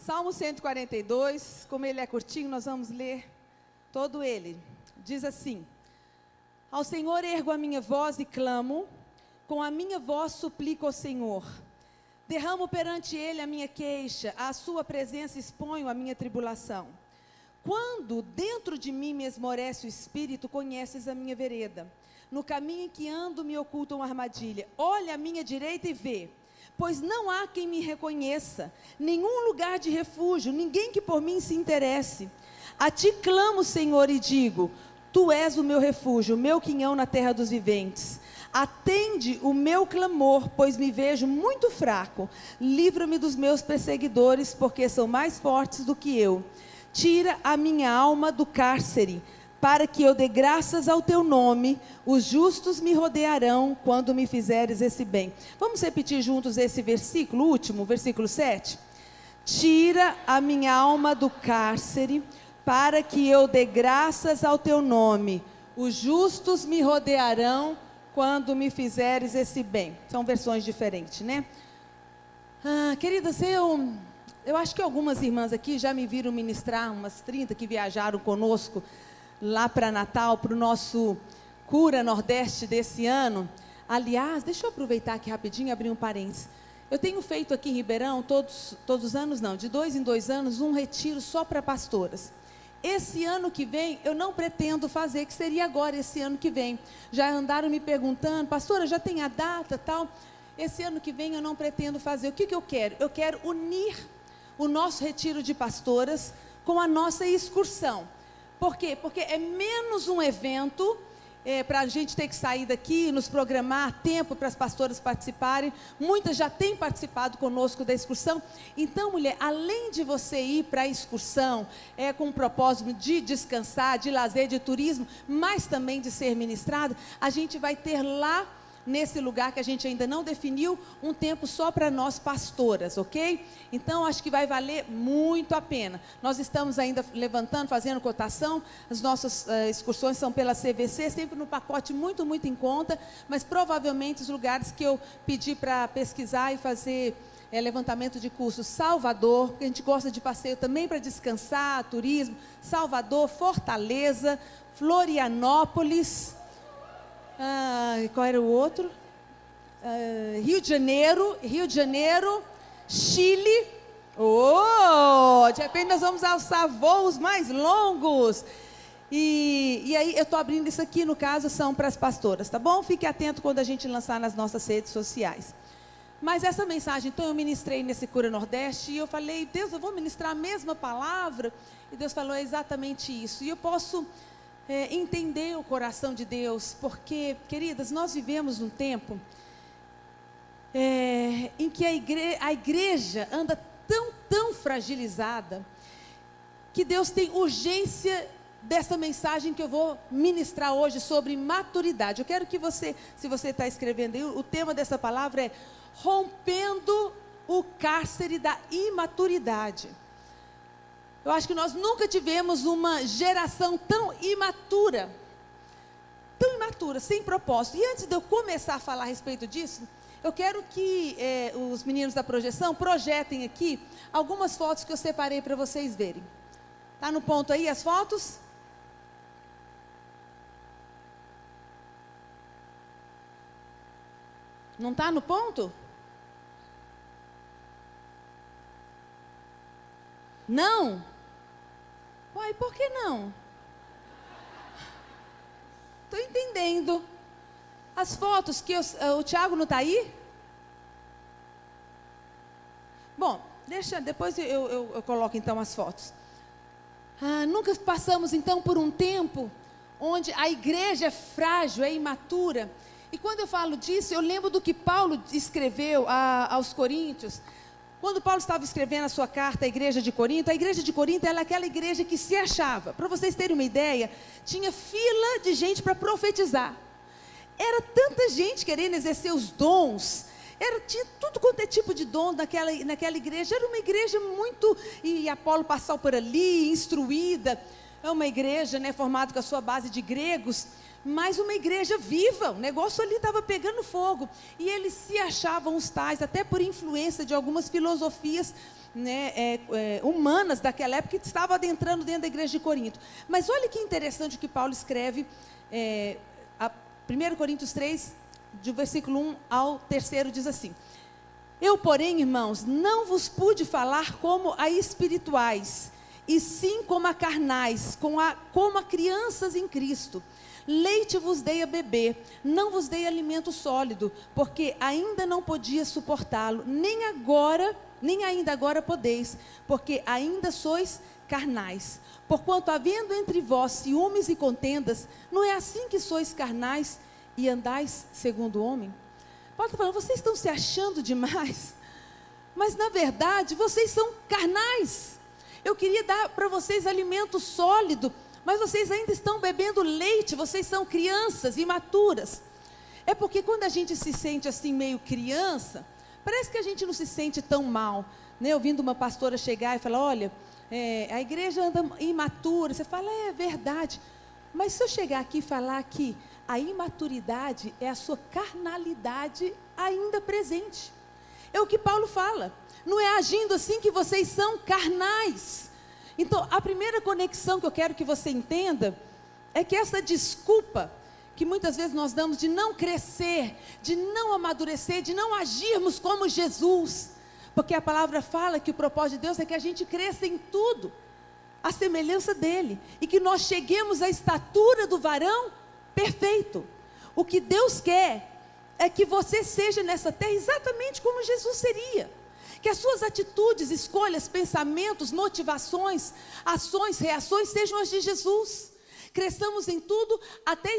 Salmo 142, como ele é curtinho, nós vamos ler todo ele. Diz assim: ao Senhor ergo a minha voz e clamo, com a minha voz suplico ao Senhor. Derramo perante ele a minha queixa, à sua presença exponho a minha tribulação. Quando dentro de mim me esmorece o espírito, conheces a minha vereda. No caminho em que ando me oculta uma armadilha. Olha à minha direita e vê, pois não há quem me reconheça, nenhum lugar de refúgio, ninguém que por mim se interesse. A ti clamo, Senhor, e digo, tu és o meu refúgio, o meu quinhão na terra dos viventes. Atende o meu clamor, pois me vejo muito fraco. Livra-me dos meus perseguidores, porque são mais fortes do que eu. Tira a minha alma do cárcere, para que eu dê graças ao teu nome. Os justos me rodearão quando me fizeres esse bem. Vamos repetir juntos esse versículo, último, versículo 7. Tira a minha alma do cárcere, para que eu dê graças ao teu nome. Os justos me rodearão quando me fizeres esse bem. São versões diferentes, né? Queridas, eu acho que algumas irmãs aqui já me viram ministrar, umas 30 que viajaram conosco lá para Natal, para o nosso Cura Nordeste desse ano. Aliás, deixa eu aproveitar aqui rapidinho e abrir um parênteses. Eu tenho feito aqui em Ribeirão, todos os anos não, de 2 em 2 anos, um retiro só para pastoras. Esse ano que vem, eu não pretendo fazer, que seria agora, esse ano que vem. Já andaram me perguntando, pastora, já tem a data, tal? Esse ano que vem eu não pretendo fazer. O que eu quero? Eu quero unir o nosso retiro de pastoras com a nossa excursão. Por quê? Porque é menos um evento, para a gente ter que sair daqui, nos programar tempo para as pastoras participarem. Muitas já têm participado conosco da excursão. Então, mulher, além de você ir para a excursão, com o propósito de descansar, de lazer, de turismo, mas também de ser ministrada, a gente vai ter lá, nesse lugar que a gente ainda não definiu, um tempo só para nós pastoras, ok? Então, acho que vai valer muito a pena. Nós estamos ainda levantando, fazendo cotação, as nossas excursões são pela CVC, sempre no pacote muito, muito em conta, mas provavelmente os lugares que eu pedi para pesquisar e fazer levantamento de custos: Salvador, que a gente gosta de passeio também para descansar, turismo, Salvador, Fortaleza, Florianópolis, qual era o outro? Rio de Janeiro, Chile. De repente nós vamos alçar voos mais longos. E aí eu estou abrindo isso aqui, no caso, são para as pastoras, tá bom? Fique atento quando a gente lançar nas nossas redes sociais. Mas essa mensagem, então, eu ministrei nesse Cura Nordeste, e eu falei, Deus, eu vou ministrar a mesma palavra? E Deus falou, é exatamente isso. E eu posso entender o coração de Deus, porque, queridas, nós vivemos num tempo em que a igreja anda tão fragilizada, que Deus tem urgência dessa mensagem que eu vou ministrar hoje sobre maturidade. Eu quero que você, se você está escrevendo aí, o tema dessa palavra é rompendo o cárcere da imaturidade. Eu acho que nós nunca tivemos uma geração tão imatura, sem propósito. E antes de eu começar a falar a respeito disso, eu quero que os meninos da projeção projetem aqui algumas fotos que eu separei para vocês verem. Está no ponto aí as fotos? Não está no ponto? Não? Uai, por que não? Estou entendendo. As fotos que o Tiago não está aí? Bom, depois eu coloco então as fotos. Nunca passamos então por um tempo onde a igreja é frágil, é imatura. E quando eu falo disso, eu lembro do que Paulo escreveu aos Coríntios. Quando Paulo estava escrevendo a sua carta à igreja de Corinto, a igreja de Corinto era aquela igreja que se achava. Para vocês terem uma ideia, tinha fila de gente para profetizar. Era tanta gente querendo exercer os dons. Tinha tudo quanto é tipo de dom naquela igreja. Era uma igreja muito... E Apolo passou por ali, instruída. É uma igreja, formada com a sua base de gregos. mas uma igreja viva. O negócio ali estava pegando fogo. E eles se achavam os tais, até por influência de algumas filosofias, né, humanas daquela época, que estavam adentrando dentro da igreja de Corinto. Mas olha que interessante o que Paulo escreve, 1 Coríntios 3, do versículo 1 ao 3, diz assim: eu, porém, irmãos, não vos pude falar como a espirituais, e sim como a carnais, como a crianças em Cristo. Leite vos dei a beber, não vos dei alimento sólido, porque ainda não podia suportá-lo, nem ainda agora podeis, porque ainda sois carnais. Porquanto, havendo entre vós ciúmes e contendas, não é assim que sois carnais e andais segundo o homem? Paulo está falando, vocês estão se achando demais, mas na verdade vocês são carnais. Eu queria dar para vocês alimento sólido, mas vocês ainda estão bebendo leite, vocês são crianças imaturas. É porque quando a gente se sente assim meio criança, parece que a gente não se sente tão mal, né? Ouvindo uma pastora chegar e falar, olha, a igreja anda imatura, você fala, é verdade, mas se eu chegar aqui e falar que a imaturidade é a sua carnalidade ainda presente, é o que Paulo fala, não é agindo assim que vocês são carnais. Então, a primeira conexão que eu quero que você entenda, é que essa desculpa, que muitas vezes nós damos de não crescer, de não amadurecer, de não agirmos como Jesus, porque a palavra fala que o propósito de Deus é que a gente cresça em tudo, a semelhança dele, e que nós cheguemos à estatura do varão perfeito. O que Deus quer é que você seja nessa terra exatamente como Jesus seria, que as suas atitudes, escolhas, pensamentos, motivações, ações, reações sejam as de Jesus. Cresçamos em tudo até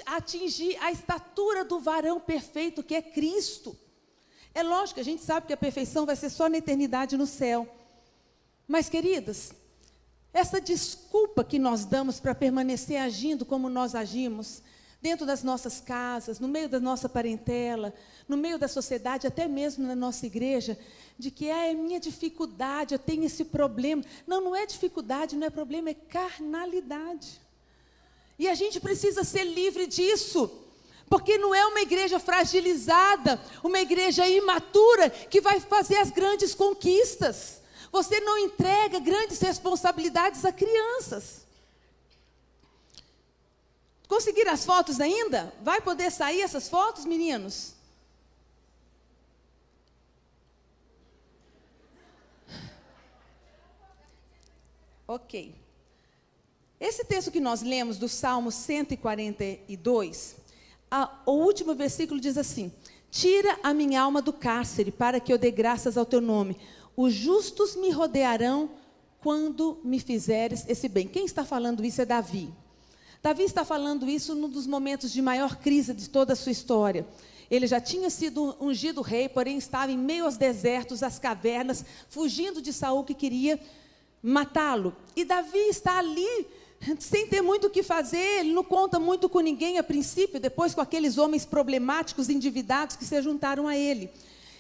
atingir a estatura do varão perfeito, que é Cristo. É lógico, a gente sabe que a perfeição vai ser só na eternidade no céu. Mas, queridas, essa desculpa que nós damos para permanecer agindo como nós agimos, dentro das nossas casas, no meio da nossa parentela, no meio da sociedade, até mesmo na nossa igreja, de que é minha dificuldade, eu tenho esse problema. Não, não é dificuldade, não é problema, é carnalidade. E a gente precisa ser livre disso, porque não é uma igreja fragilizada, uma igreja imatura que vai fazer as grandes conquistas. Você não entrega grandes responsabilidades a crianças. Conseguiram as fotos ainda? Vai poder sair essas fotos, meninos? Ok. Esse texto que nós lemos do Salmo 142, o último versículo diz assim: tira a minha alma do cárcere, para que eu dê graças ao teu nome. Os justos me rodearão quando me fizeres esse bem. Quem está falando isso é Davi. Davi está falando isso num dos momentos de maior crise de toda a sua história. Ele já tinha sido ungido rei, porém estava em meio aos desertos, às cavernas, fugindo de Saul, que queria matá-lo. E Davi está ali, sem ter muito o que fazer, ele não conta muito com ninguém a princípio, depois com aqueles homens problemáticos, endividados, que se juntaram a ele.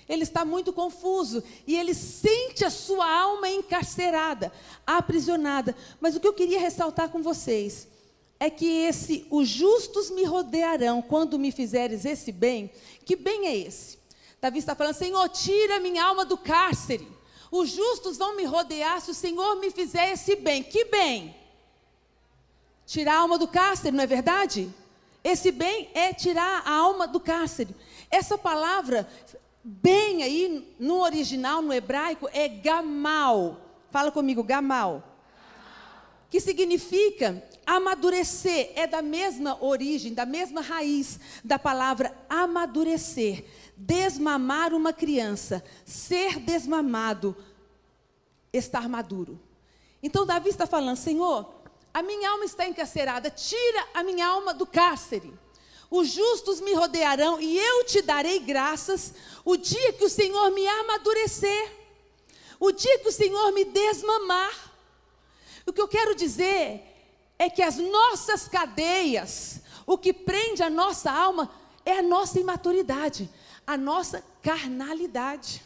Ele está muito confuso, e ele sente a sua alma encarcerada, aprisionada. Mas o que eu queria ressaltar com vocês é que os justos me rodearão quando me fizeres esse bem. Que bem é esse? Davi está falando, Senhor, tira minha alma do cárcere. Os justos vão me rodear se o Senhor me fizer esse bem. Que bem? Tirar a alma do cárcere, não é verdade? Esse bem é tirar a alma do cárcere. Essa palavra, bem aí, no original, no hebraico, é gamal. Fala comigo, gamal. Que significa amadurecer, é da mesma origem, da mesma raiz da palavra amadurecer, desmamar uma criança, ser desmamado, estar maduro. Então Davi está falando, Senhor, a minha alma está encarcerada, tira a minha alma do cárcere. Os justos me rodearão e eu te darei graças o dia que o Senhor me amadurecer, o dia que o Senhor me desmamar. O que eu quero dizer é que as nossas cadeias, o que prende a nossa alma é a nossa imaturidade, a nossa carnalidade.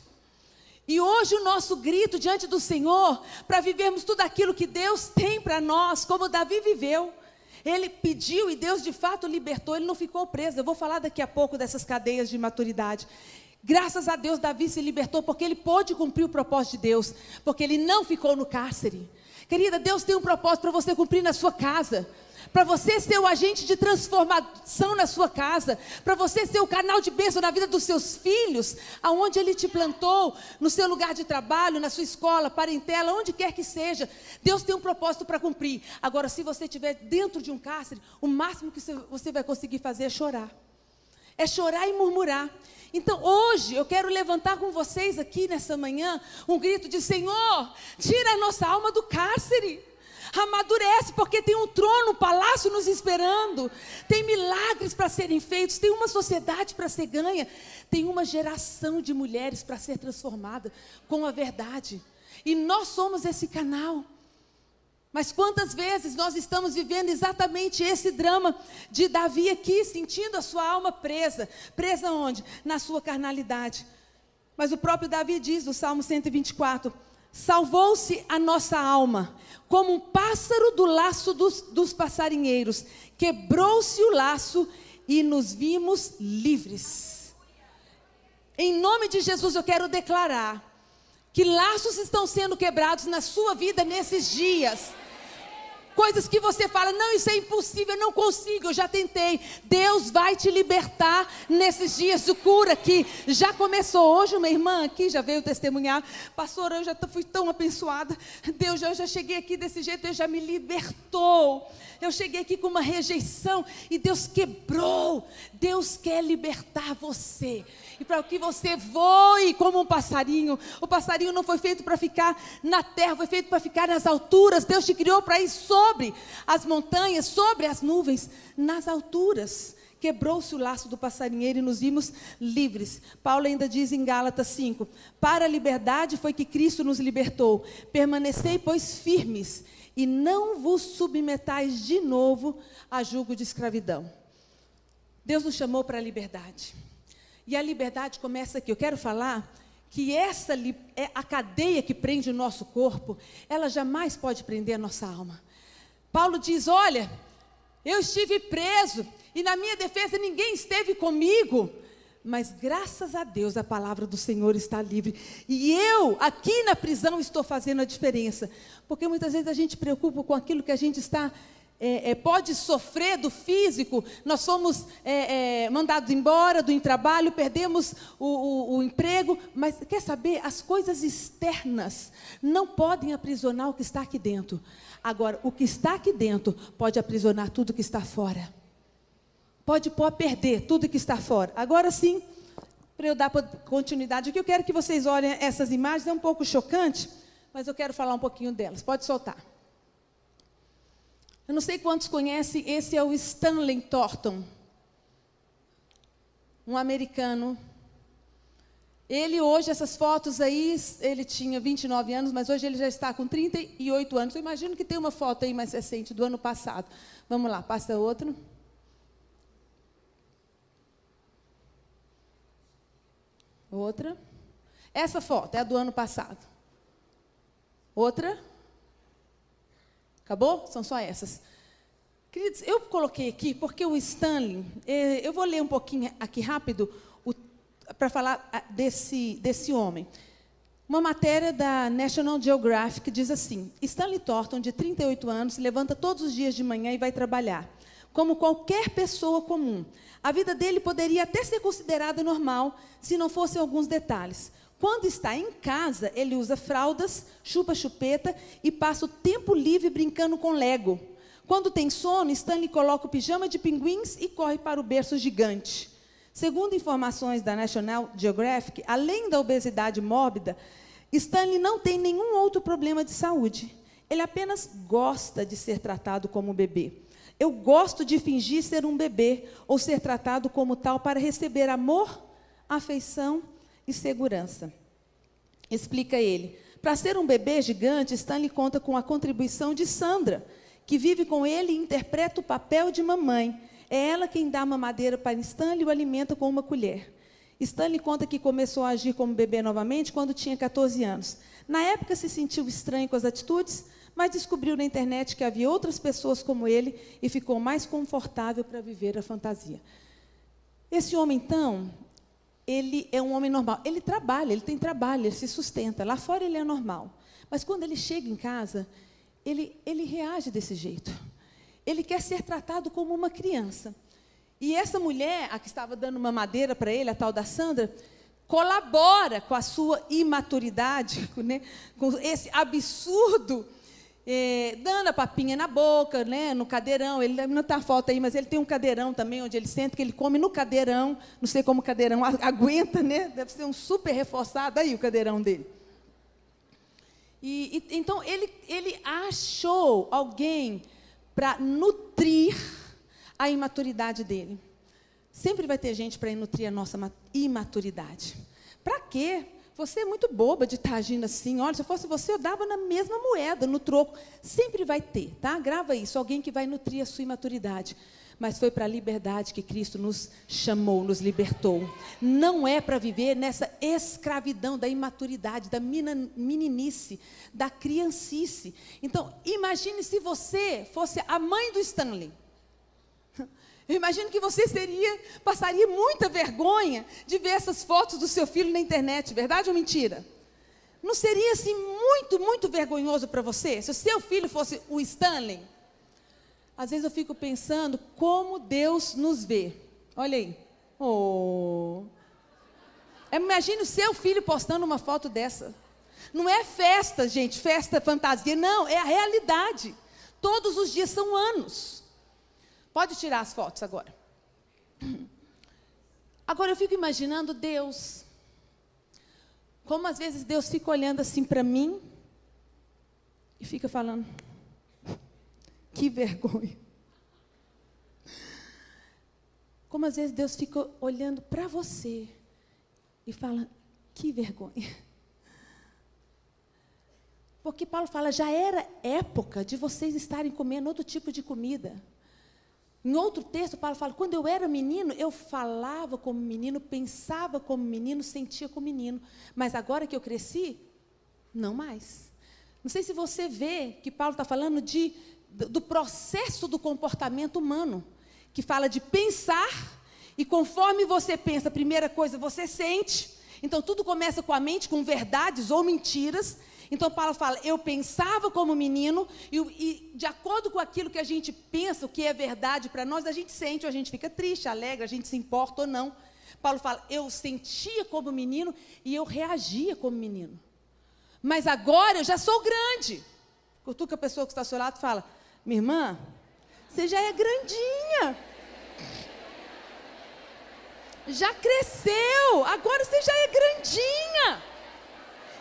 E hoje o nosso grito diante do Senhor, para vivermos tudo aquilo que Deus tem para nós, como Davi viveu, Ele pediu e Deus de fato libertou, ele não ficou preso. Eu vou falar daqui a pouco dessas cadeias de maturidade. Graças a Deus Davi se libertou porque ele pôde cumprir o propósito de Deus, porque ele não ficou no cárcere. Querida, Deus tem um propósito para você cumprir na sua casa, para você ser o agente de transformação na sua casa, para você ser o canal de bênção na vida dos seus filhos, aonde Ele te plantou, no seu lugar de trabalho, na sua escola, parentela, onde quer que seja. Deus tem um propósito para cumprir. Agora, se você estiver dentro de um cárcere, o máximo que você vai conseguir fazer é chorar. É chorar e murmurar. Então hoje eu quero levantar com vocês aqui nessa manhã um grito de: Senhor, tira a nossa alma do cárcere. Amadurece, porque tem um trono, um palácio nos esperando. Tem milagres para serem feitos. Tem uma sociedade para ser ganha. Tem uma geração de mulheres para ser transformada com a verdade. E nós somos esse canal. Mas quantas vezes nós estamos vivendo exatamente esse drama de Davi aqui, sentindo a sua alma presa. Presa onde? Na sua carnalidade. Mas o próprio Davi diz no Salmo 124: salvou-se a nossa alma, como um pássaro do laço dos passarinheiros. Quebrou-se o laço e nos vimos livres. Em nome de Jesus eu quero declarar que laços estão sendo quebrados na sua vida nesses dias. Coisas que você fala: não, isso é impossível, eu não consigo, eu já tentei. Deus vai te libertar nesses dias de cura que já começou. Hoje uma irmã aqui já veio testemunhar: pastora, eu já fui tão abençoada. Deus, eu já cheguei aqui desse jeito, Deus já me libertou. Eu cheguei aqui com uma rejeição e Deus quebrou. Deus quer libertar você. E para que você voe como um passarinho. O passarinho não foi feito para ficar na terra, foi feito para ficar nas alturas. Deus te criou para ir sobre as montanhas, sobre as nuvens, nas alturas. Quebrou-se o laço do passarinheiro e nos vimos livres. Paulo ainda diz em Gálatas 5: para a liberdade foi que Cristo nos libertou. Permanecei, pois, firmes, e não vos submetais de novo a jugo de escravidão. Deus nos chamou para a liberdade. E a liberdade começa aqui. Eu quero falar que essa é a cadeia que prende o nosso corpo, ela jamais pode prender a nossa alma. Paulo diz: olha, eu estive preso, e na minha defesa ninguém esteve comigo, mas graças a Deus a palavra do Senhor está livre, e eu aqui na prisão estou fazendo a diferença, porque muitas vezes a gente preocupa com aquilo que a gente está pode sofrer do físico. Nós fomos mandados embora do trabalho, perdemos o emprego, mas quer saber, as coisas externas não podem aprisionar o que está aqui dentro. Agora, o que está aqui dentro pode aprisionar tudo que está fora, pode perder tudo que está fora. Agora sim, para eu dar continuidade aqui, eu quero que vocês olhem essas imagens. É um pouco chocante, mas eu quero falar um pouquinho delas. Pode soltar. Eu não sei quantos conhecem, esse é o Stanley Thornton, um americano. Ele hoje, essas fotos aí, ele tinha 29 anos, mas hoje ele já está com 38 anos. Eu imagino que tem uma foto aí mais recente, do ano passado. Vamos lá, passa outro. Outra. Essa foto é a do ano passado. Outra. Acabou? São só essas. Queridos, eu coloquei aqui porque o Stanley, eu vou ler um pouquinho aqui rápido para falar desse homem. Uma matéria da National Geographic diz assim: Stanley Thornton, de 38 anos, se levanta todos os dias de manhã e vai trabalhar. Como qualquer pessoa comum. A vida dele poderia até ser considerada normal, se não fossem alguns detalhes. Quando está em casa, ele usa fraldas, chupa chupeta e passa o tempo livre brincando com Lego. Quando tem sono, Stanley coloca o pijama de pinguins e corre para o berço gigante. Segundo informações da National Geographic, além da obesidade mórbida, Stanley não tem nenhum outro problema de saúde. Ele apenas gosta de ser tratado como bebê. Eu gosto de fingir ser um bebê ou ser tratado como tal para receber amor, afeição e segurança. Explica ele. Para ser um bebê gigante, Stanley conta com a contribuição de Sandra, que vive com ele e interpreta o papel de mamãe. É ela quem dá a mamadeira para Stanley e o alimenta com uma colher. Stanley conta que começou a agir como bebê novamente quando tinha 14 anos. Na época se sentiu estranho com as atitudes, mas descobriu na internet que havia outras pessoas como ele e ficou mais confortável para viver a fantasia. Esse homem, então, ele é um homem normal. Ele trabalha, ele tem trabalho, ele se sustenta. Lá fora ele é normal. Mas quando ele chega em casa, ele reage desse jeito. Ele quer ser tratado como uma criança. E essa mulher, a que estava dando uma madeira para ele, a tal da Sandra, colabora com a sua imaturidade, né, com esse absurdo, dando a papinha na boca, né, no cadeirão. Ele não está a foto aí, mas ele tem um cadeirão também, onde ele senta, que ele come no cadeirão. Não sei como o cadeirão aguenta, né? Deve ser um super reforçado aí o cadeirão dele. Então, ele achou alguém para nutrir a imaturidade dele. Sempre vai ter gente para nutrir a nossa imaturidade. Para quê? Você é muito boba de estar agindo assim. Olha, se eu fosse você, eu dava na mesma moeda, no troco. Sempre vai ter, tá? Grava isso, alguém que vai nutrir a sua imaturidade. Mas foi para a liberdade que Cristo nos chamou, nos libertou. Não é para viver nessa escravidão da imaturidade, da meninice, da criancice. Então, imagine se você fosse a mãe do Stanley. Eu imagino que você passaria muita vergonha de ver essas fotos do seu filho na internet, verdade ou mentira? Não seria assim muito, muito vergonhoso para você? Se o seu filho fosse o Stanley? Às vezes eu fico pensando como Deus nos vê. Olha aí. Oh. Imagine o seu filho postando uma foto dessa. Não é festa, gente, festa, fantasia. Não, é a realidade. Todos os dias são anos. Pode tirar as fotos agora. Agora eu fico imaginando Deus. Como às vezes Deus fica olhando assim para mim e fica falando, que vergonha. Como às vezes Deus fica olhando para você e fala, que vergonha. Porque Paulo fala, já era época de vocês estarem comendo outro tipo de comida. Em outro texto, Paulo fala, quando eu era menino, eu falava como menino, pensava como menino, sentia como menino. Mas agora que eu cresci, não mais. Não sei se você vê que Paulo está falando do processo do comportamento humano, que fala de pensar, e conforme você pensa, a primeira coisa, você sente. Então, tudo começa com a mente, com verdades ou mentiras. Então, Paulo fala, eu pensava como menino, e de acordo com aquilo que a gente pensa, o que é verdade para nós, a gente sente, ou a gente fica triste, alegre, a gente se importa ou não. Paulo fala, eu sentia como menino, e eu reagia como menino. Mas agora eu já sou grande. Cutuca a pessoa que está ao seu lado e fala, minha irmã, você já é grandinha. Já cresceu, agora você já é grandinha.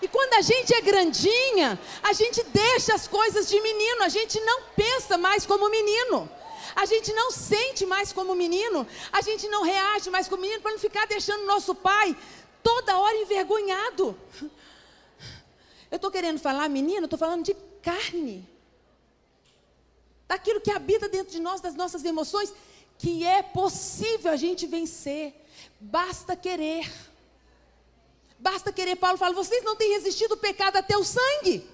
E quando a gente é grandinha, a gente deixa as coisas de menino, a gente não pensa mais como menino, a gente não sente mais como menino, a gente não reage mais como menino, para não ficar deixando nosso pai toda hora envergonhado. Eu estou querendo falar menino, estou falando de carne, daquilo que habita dentro de nós, das nossas emoções, que é possível a gente vencer, basta querer. Basta querer. Paulo fala, vocês não têm resistido o pecado até o sangue.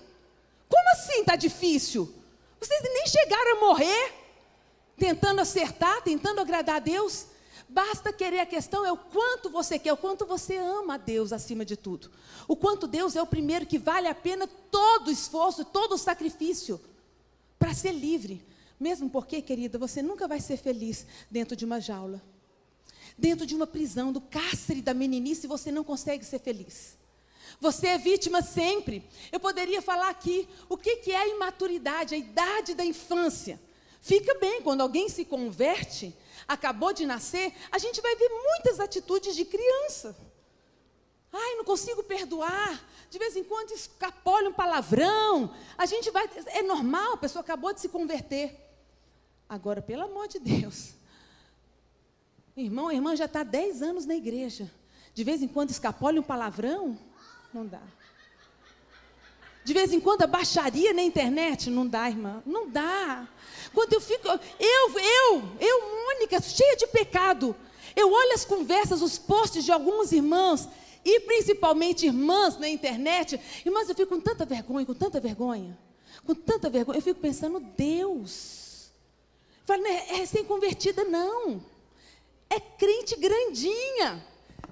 Como assim está difícil? Vocês nem chegaram a morrer, tentando acertar, tentando agradar a Deus. Basta querer, a questão é o quanto você quer, o quanto você ama a Deus acima de tudo. O quanto Deus é o primeiro que vale a pena todo o esforço, todo o sacrifício, para ser livre. Mesmo porque, querida, você nunca vai ser feliz dentro de uma jaula. Dentro de uma prisão, do cárcere da meninice, você não consegue ser feliz. Você é vítima sempre. Eu poderia falar aqui o que é a imaturidade, a idade da infância. Fica bem, quando alguém se converte, acabou de nascer, a gente vai ver muitas atitudes de criança. Ai, não consigo perdoar. De vez em quando escapole um palavrão. A gente vai, é normal, a pessoa acabou de se converter. Agora, pelo amor de Deus, irmão, a irmã já está há 10 anos na igreja. De vez em quando escapole um palavrão, não dá. De vez em quando a baixaria na internet, não dá, irmã, não dá. Quando eu fico, Mônica, cheia de pecado, Eu olho as conversas, os posts de alguns irmãos, e principalmente irmãs na internet. Irmãs, eu fico com tanta vergonha, com tanta vergonha. Com tanta vergonha. Eu fico pensando, Deus. Eu falo, não é recém-convertida, não. É crente grandinha.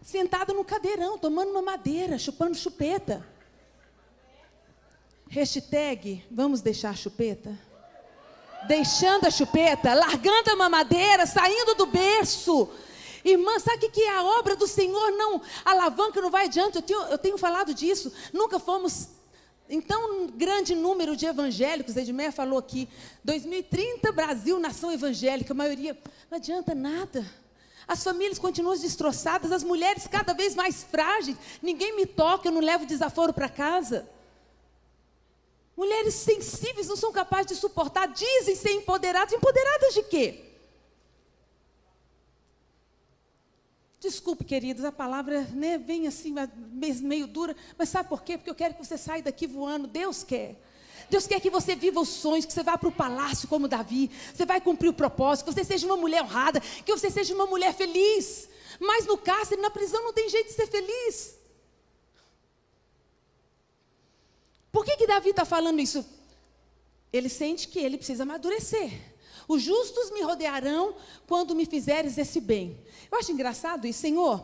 Sentada no cadeirão, tomando uma madeira, chupando chupeta. Hashtag, vamos deixar a chupeta? Deixando a chupeta, largando a mamadeira, saindo do berço. Irmã, sabe o que é a obra do Senhor? Não, a alavanca não vai adiante. Eu tenho falado disso. Nunca fomos em tão grande número de evangélicos. Edmeia falou aqui, 2030, Brasil, nação evangélica, a maioria. Não adianta nada. As famílias continuam destroçadas, as mulheres cada vez mais frágeis. Ninguém me toca, eu não levo desaforo para casa. Mulheres sensíveis não são capazes de suportar, dizem ser empoderadas. Empoderadas de quê? Desculpe, queridos, a palavra, né, vem assim, meio dura, mas sabe por quê? Porque eu quero que você saia daqui voando. Deus quer. Deus quer que você viva os sonhos, que você vá para o palácio como Davi, você vai cumprir o propósito, que você seja uma mulher honrada, que você seja uma mulher feliz. Mas no cárcere, na prisão, não tem jeito de ser feliz. Por que Davi está falando isso? Ele sente que ele precisa amadurecer. Os justos me rodearão quando me fizeres esse bem. Eu acho engraçado isso. Senhor,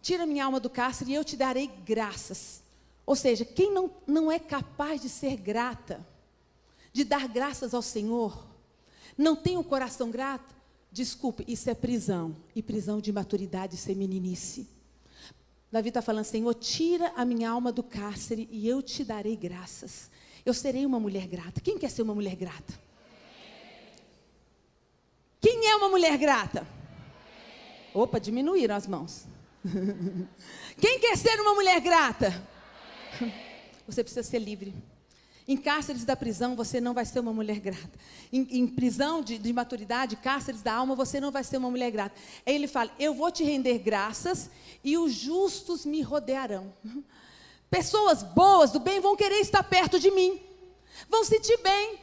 tira minha alma do cárcere e eu te darei graças. Ou seja, quem não é capaz de ser grata, de dar graças ao Senhor, não tem um coração grato, desculpe, isso é prisão. E prisão de maturidade, isso é meninice. Davi está falando, Senhor, tira a minha alma do cárcere e eu te darei graças. Eu serei uma mulher grata. Quem quer ser uma mulher grata? Quem é uma mulher grata? Opa, diminuíram as mãos. Quem quer ser uma mulher grata? Você precisa ser livre. Em cárceres da prisão, você não vai ser uma mulher grata. Em prisão de maturidade, cárceres da alma, você não vai ser uma mulher grata. Aí ele fala, eu vou te render graças e os justos me rodearão. Pessoas boas, do bem, vão querer estar perto de mim. Vão sentir bem.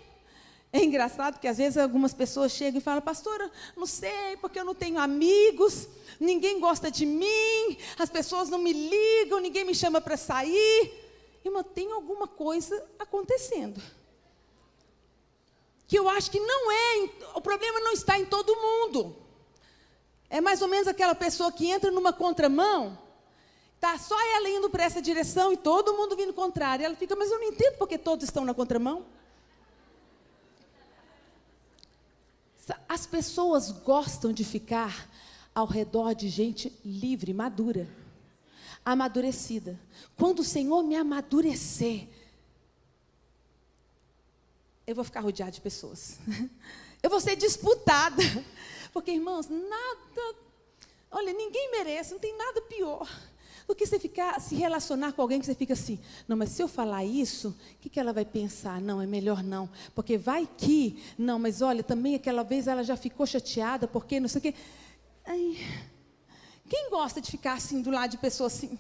É engraçado que às vezes algumas pessoas chegam e falam, pastora, não sei, porque eu não tenho amigos, ninguém gosta de mim, as pessoas não me ligam, ninguém me chama para sair. Irmã, tem alguma coisa acontecendo. Que eu acho que não é, o problema não está em todo mundo. É mais ou menos aquela pessoa que entra numa contramão, está só ela indo para essa direção e todo mundo vindo contrário. Ela fica, mas eu não entendo porque todos estão na contramão. As pessoas gostam de ficar ao redor de gente livre, madura, amadurecida. Quando o Senhor me amadurecer, eu vou ficar rodeada de pessoas. Eu vou ser disputada. Porque, irmãos, nada... Olha, ninguém merece, não tem nada pior do que você ficar, se relacionar com alguém que você fica assim, não, mas se eu falar isso, o que ela vai pensar? Não, é melhor não, porque vai que, não, mas olha, também aquela vez ela já ficou chateada, porque não sei o quê. Ai, quem gosta de ficar assim, do lado de pessoa assim?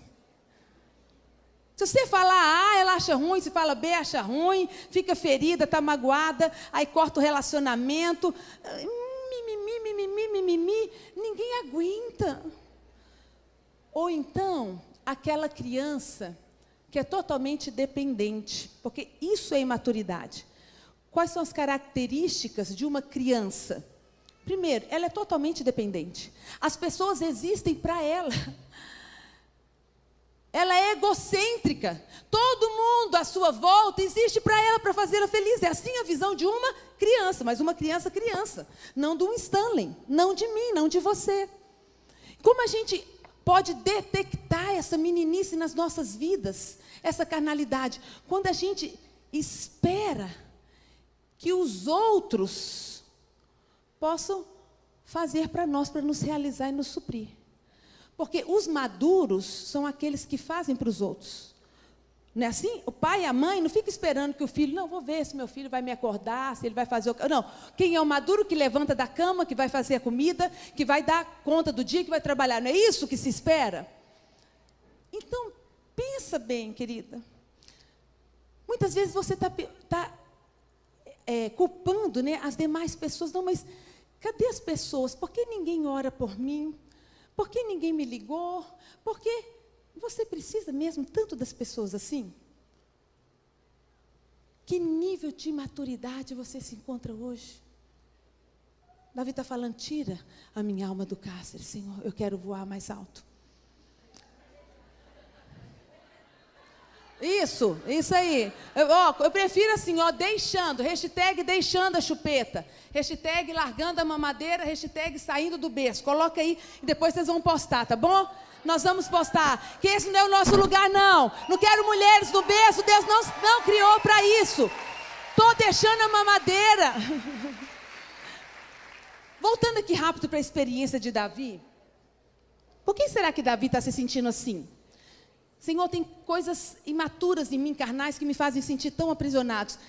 Se você falar A, ela acha ruim, se fala B, acha ruim, fica ferida, está magoada, aí corta o relacionamento, mimimi, ninguém aguenta. Ou então, aquela criança que é totalmente dependente, porque isso é imaturidade. Quais são as características de uma criança? Primeiro, ela é totalmente dependente. As pessoas existem para ela. Ela é egocêntrica. Todo mundo à sua volta existe para ela, para fazê-la feliz. É assim a visão de uma criança, mas uma criança, não de um Stanley, não de mim, não de você. Como a gente pode detectar essa meninice nas nossas vidas, essa carnalidade? Quando a gente espera que os outros possam fazer para nós, para nos realizar e nos suprir. Porque os maduros são aqueles que fazem para os outros. Não é assim? O pai e a mãe não ficam esperando que o filho, não, vou ver se meu filho vai me acordar, se ele vai fazer o... Não, quem é o maduro que levanta da cama, que vai fazer a comida, que vai dar conta do dia, que vai trabalhar. Não é isso que se espera? Então, pensa bem, querida. Muitas vezes você está culpando, né, as demais pessoas. Não, mas cadê as pessoas? Por que ninguém ora por mim? Por que ninguém me ligou? Por que você precisa mesmo tanto das pessoas assim? Que nível de maturidade você se encontra hoje? Davi está falando, tira a minha alma do cárcere, Senhor, eu quero voar mais alto. Isso aí. Eu prefiro assim, deixando, #deixando a chupeta, #largando a mamadeira, #saindo do berço. Coloca aí e depois vocês vão postar, tá bom? Nós vamos postar, que esse não é o nosso lugar, não. Não quero mulheres do berço, Deus não criou para isso. Estou deixando a mamadeira. Voltando aqui rápido para a experiência de Davi. Por que será que Davi está se sentindo assim? Senhor, tem coisas imaturas em mim, carnais, que me fazem sentir tão aprisionados.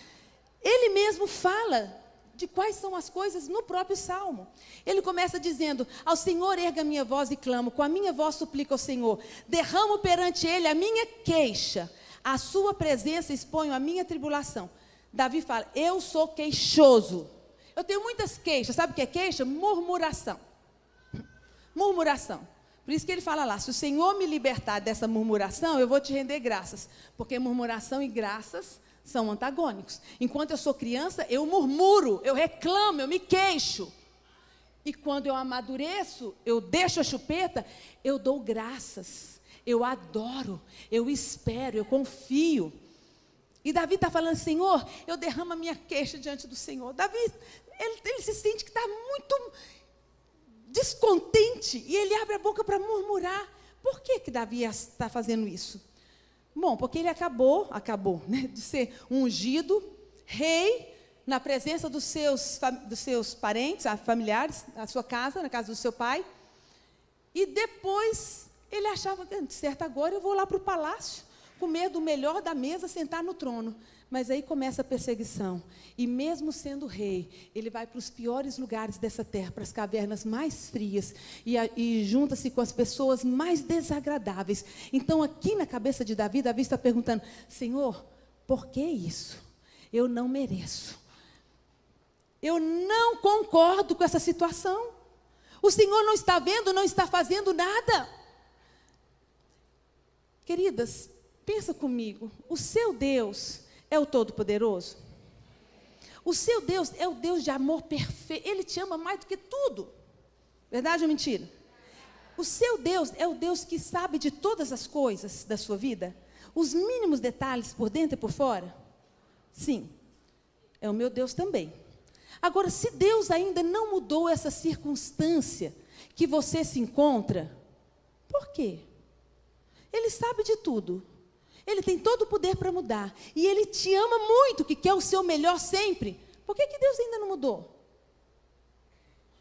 Ele mesmo fala de quais são as coisas no próprio Salmo. Ele começa dizendo, ao Senhor erga a minha voz e clamo, com a minha voz suplico ao Senhor, derramo perante Ele a minha queixa, à sua presença exponho a minha tribulação. Davi fala, eu sou queixoso. Eu tenho muitas queixas, sabe o que é queixa? Murmuração. Murmuração. Por isso que ele fala lá, se o Senhor me libertar dessa murmuração, eu vou te render graças. Porque murmuração e graças são antagônicos. Enquanto eu sou criança, eu murmuro, eu reclamo, eu me queixo. E quando eu amadureço, eu deixo a chupeta, eu dou graças. Eu adoro, eu espero, eu confio. E Davi está falando, Senhor, eu derramo a minha queixa diante do Senhor. Davi, ele se sente que está muito descontente, e ele abre a boca para murmurar. Por que Davi está fazendo isso? Bom, porque ele acabou, né, de ser ungido, rei, na presença dos seus parentes, familiares, na sua casa, na casa do seu pai, e depois ele achava, certo, agora eu vou lá para o palácio, comer do melhor da mesa, sentar no trono. Mas aí começa a perseguição. E mesmo sendo rei, ele vai para os piores lugares dessa terra, para as cavernas mais frias, e junta-se com as pessoas mais desagradáveis. Então, aqui na cabeça de Davi, Davi está perguntando, Senhor, por que isso? Eu não mereço. Eu não concordo com essa situação. O Senhor não está vendo, não está fazendo nada. Queridas, pensa comigo, o seu Deus é o Todo-Poderoso? O seu Deus é o Deus de amor perfeito, Ele te ama mais do que tudo. Verdade ou mentira? O seu Deus é o Deus que sabe de todas as coisas da sua vida? Os mínimos detalhes por dentro e por fora? Sim, é o meu Deus também. Agora, se Deus ainda não mudou essa circunstância que você se encontra, por quê? Ele sabe de tudo. Ele tem todo o poder para mudar. E Ele te ama muito, que quer o seu melhor sempre. Por que Deus ainda não mudou?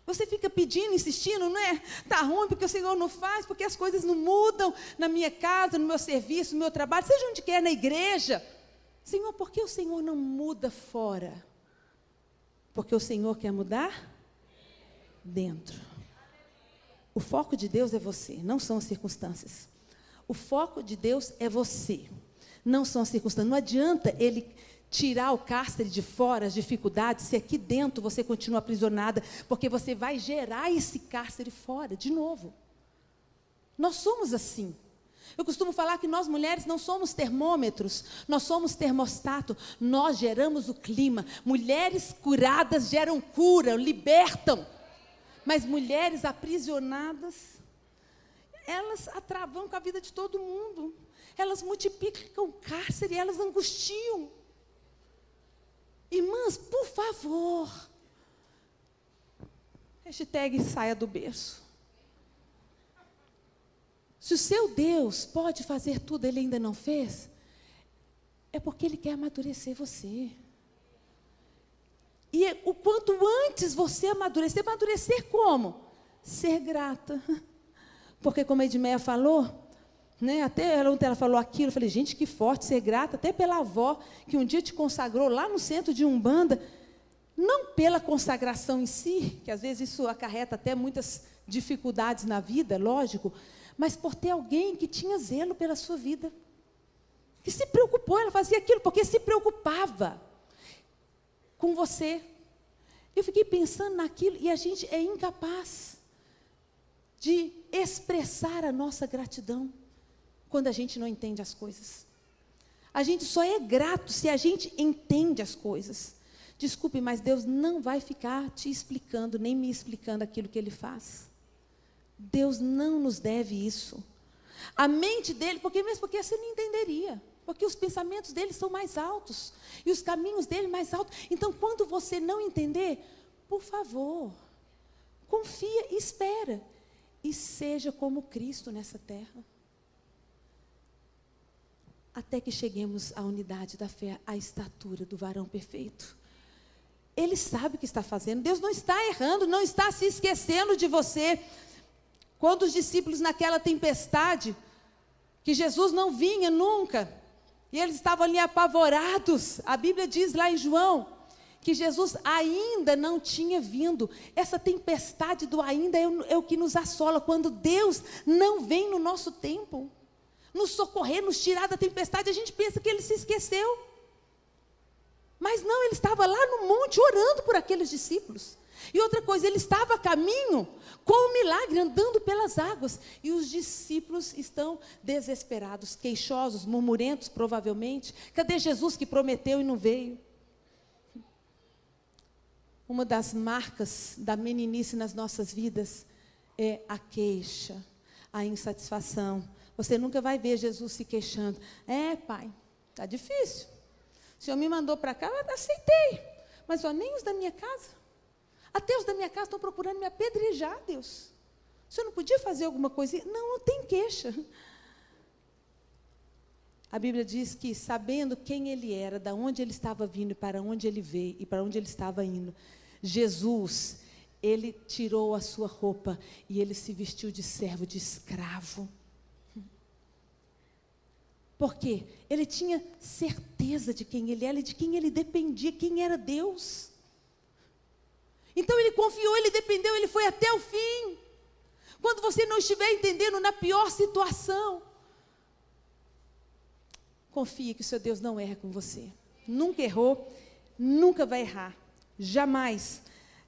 Você fica pedindo, insistindo, não é? Está ruim porque o Senhor não faz, porque as coisas não mudam na minha casa, no meu serviço, no meu trabalho, seja onde quer, na igreja. Senhor, por que o Senhor não muda fora? Porque o Senhor quer mudar dentro. O foco de Deus é você, não são as circunstâncias. O foco de Deus é você, não são as circunstâncias. Não adianta Ele tirar o cárcere de fora, as dificuldades, se aqui dentro você continua aprisionada, porque você vai gerar esse cárcere fora, de novo. Nós somos assim. Eu costumo falar que nós mulheres não somos termômetros, nós somos termostato, nós geramos o clima. Mulheres curadas geram cura, libertam. Mas mulheres aprisionadas, elas atravancam a vida de todo mundo. Elas multiplicam o cárcere, elas angustiam. Irmãs, por favor, #saia do berço. Se o seu Deus pode fazer tudo, Ele ainda não fez, é porque Ele quer amadurecer você. E o quanto antes você amadurecer como? Ser grata. Porque como a Edmeia falou, né, até ontem ela falou aquilo, eu falei, gente, que forte, ser grata, até pela avó, que um dia te consagrou lá no centro de Umbanda, não pela consagração em si, que às vezes isso acarreta até muitas dificuldades na vida, lógico, mas por ter alguém que tinha zelo pela sua vida, que se preocupou, ela fazia aquilo porque se preocupava com você. Eu fiquei pensando naquilo, e a gente é incapaz de expressar a nossa gratidão quando a gente não entende as coisas. A gente só é grato se a gente entende as coisas. Desculpe, mas Deus não vai ficar te explicando, nem me explicando aquilo que Ele faz. Deus não nos deve isso. A mente dele, porque você não entenderia. Porque os pensamentos dele são mais altos. E os caminhos dele mais altos. Então, quando você não entender, por favor, confia, espera. E seja como Cristo nessa terra. Até que cheguemos à unidade da fé, à estatura do varão perfeito. Ele sabe o que está fazendo. Deus não está errando, não está se esquecendo de você. Quando os discípulos naquela tempestade, que Jesus não vinha nunca, e eles estavam ali apavorados, a Bíblia diz lá em João, que Jesus ainda não tinha vindo. Essa tempestade do ainda é o que nos assola, quando Deus não vem no nosso tempo, nos socorrer, nos tirar da tempestade, a gente pensa que Ele se esqueceu. Mas não, Ele estava lá no monte orando por aqueles discípulos. E outra coisa, Ele estava a caminho com o milagre, andando pelas águas. E os discípulos estão desesperados, queixosos, murmurentos provavelmente. Cadê Jesus que prometeu e não veio? Uma das marcas da meninice nas nossas vidas é a queixa, a insatisfação. Você nunca vai ver Jesus se queixando. Pai, está difícil. O Senhor me mandou para cá, eu aceitei. Mas nem os da minha casa. Até os da minha casa estão procurando me apedrejar, Deus. O Senhor não podia fazer alguma coisa? Não tem queixa. A Bíblia diz que, sabendo quem Ele era, de onde Ele estava vindo e para onde Ele veio e para onde Ele estava indo, Jesus, Ele tirou a sua roupa e Ele se vestiu de servo, de escravo. Por quê? Ele tinha certeza de quem Ele era e de quem Ele dependia, quem era Deus. Então Ele confiou, Ele dependeu, Ele foi até o fim. Quando você não estiver entendendo na pior situação, confie que o seu Deus não erra com você. Nunca errou, nunca vai errar, jamais.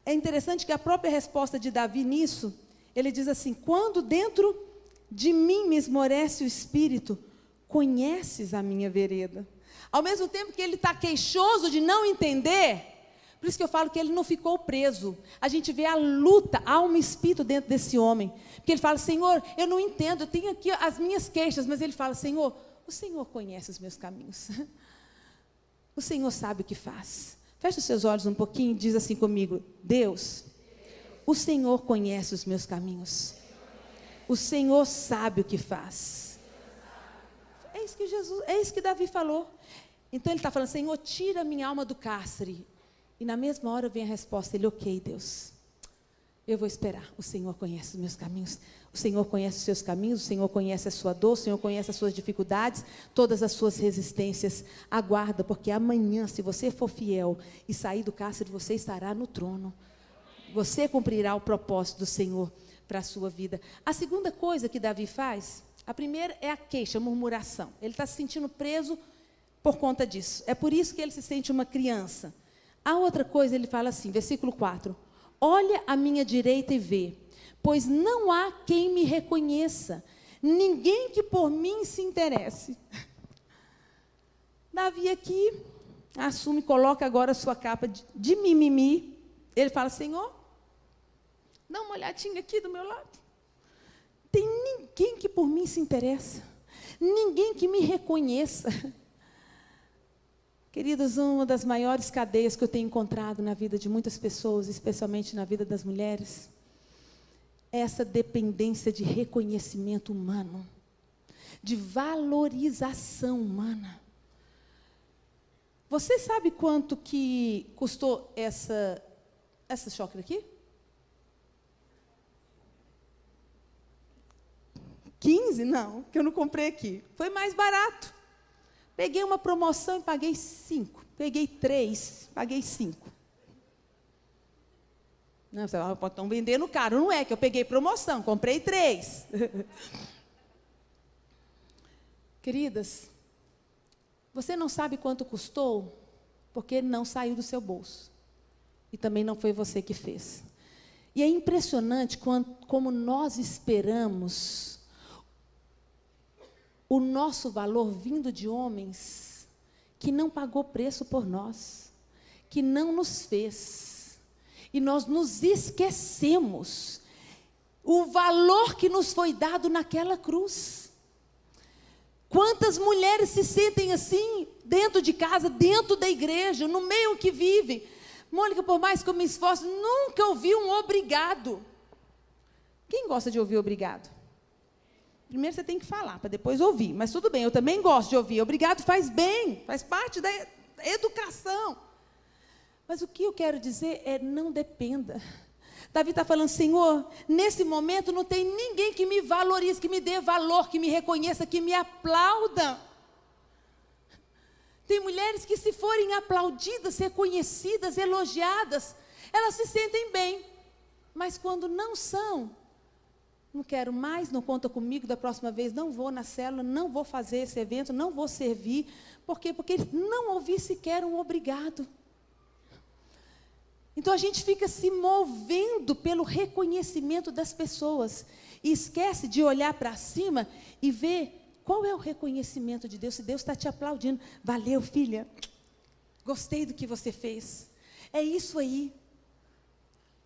É interessante que a própria resposta de Davi nisso, ele diz assim: quando dentro de mim me esmorece o espírito, conheces a minha vereda. Ao mesmo tempo que ele está queixoso de não entender, por isso que eu falo que ele não ficou preso. A gente vê a luta, alma e espírito dentro desse homem. Porque ele fala: Senhor, eu não entendo, eu tenho aqui as minhas queixas, mas ele fala: Senhor, o Senhor conhece os meus caminhos. O Senhor sabe o que faz. Fecha os seus olhos um pouquinho e diz assim comigo: Deus, o Senhor conhece os meus caminhos. O Senhor sabe o que faz. É isso que Davi falou. Então ele está falando: Senhor, tira minha alma do cárcere. E na mesma hora vem a resposta. Ele: ok, Deus, eu vou esperar. O Senhor conhece os meus caminhos. O Senhor conhece os seus caminhos. O Senhor conhece a sua dor. O Senhor conhece as suas dificuldades, todas as suas resistências. Aguarda, porque amanhã, se você for fiel e sair do cárcere, você estará no trono. Você cumprirá o propósito do Senhor para a sua vida. A segunda coisa que Davi faz, a primeira é a queixa, a murmuração. Ele está se sentindo preso por conta disso. É por isso que ele se sente uma criança. A outra coisa, ele fala assim, versículo 4. Olha à minha direita e vê, pois não há quem me reconheça, ninguém que por mim se interesse. Davi aqui assume, coloca agora a sua capa de mimimi. Ele fala: Senhor, dá uma olhadinha aqui do meu lado. Tem ninguém que por mim se interessa, ninguém que me reconheça. Queridos, uma das maiores cadeias que eu tenho encontrado na vida de muitas pessoas, especialmente na vida das mulheres, é essa dependência de reconhecimento humano, de valorização humana. Você sabe quanto que custou essa chácara aqui? 15? Não, que eu não comprei aqui. Foi mais barato. Peguei uma promoção e paguei 5. Peguei 3, paguei 5. Não, você estão vendendo caro. Não é que eu peguei promoção, comprei 3. Queridas, você não sabe quanto custou, porque não saiu do seu bolso. E também não foi você que fez. E é impressionante como nós esperamos o nosso valor vindo de homens que não pagou preço por nós, que não nos fez. E nós nos esquecemos o valor que nos foi dado naquela cruz. Quantas mulheres se sentem assim, dentro de casa, dentro da igreja, no meio que vivem. Mônica, por mais que eu me esforce, nunca ouvi um obrigado. Quem gosta de ouvir obrigado? Primeiro você tem que falar, para depois ouvir. Mas tudo bem, eu também gosto de ouvir. Obrigado faz bem, faz parte da educação. Mas o que eu quero dizer é, não dependa. Davi está falando, Senhor, nesse momento não tem ninguém que me valorize, que me dê valor, que me reconheça, que me aplauda. Tem mulheres que, se forem aplaudidas, reconhecidas, elogiadas, elas se sentem bem. Mas quando não são, não quero mais, não conta comigo, da próxima vez não vou na célula, não vou fazer esse evento, não vou servir. Por quê? Porque não ouvi sequer um obrigado. Então a gente fica se movendo pelo reconhecimento das pessoas e esquece de olhar para cima e ver qual é o reconhecimento de Deus. Se Deus está te aplaudindo, valeu, filha, gostei do que você fez. É isso aí.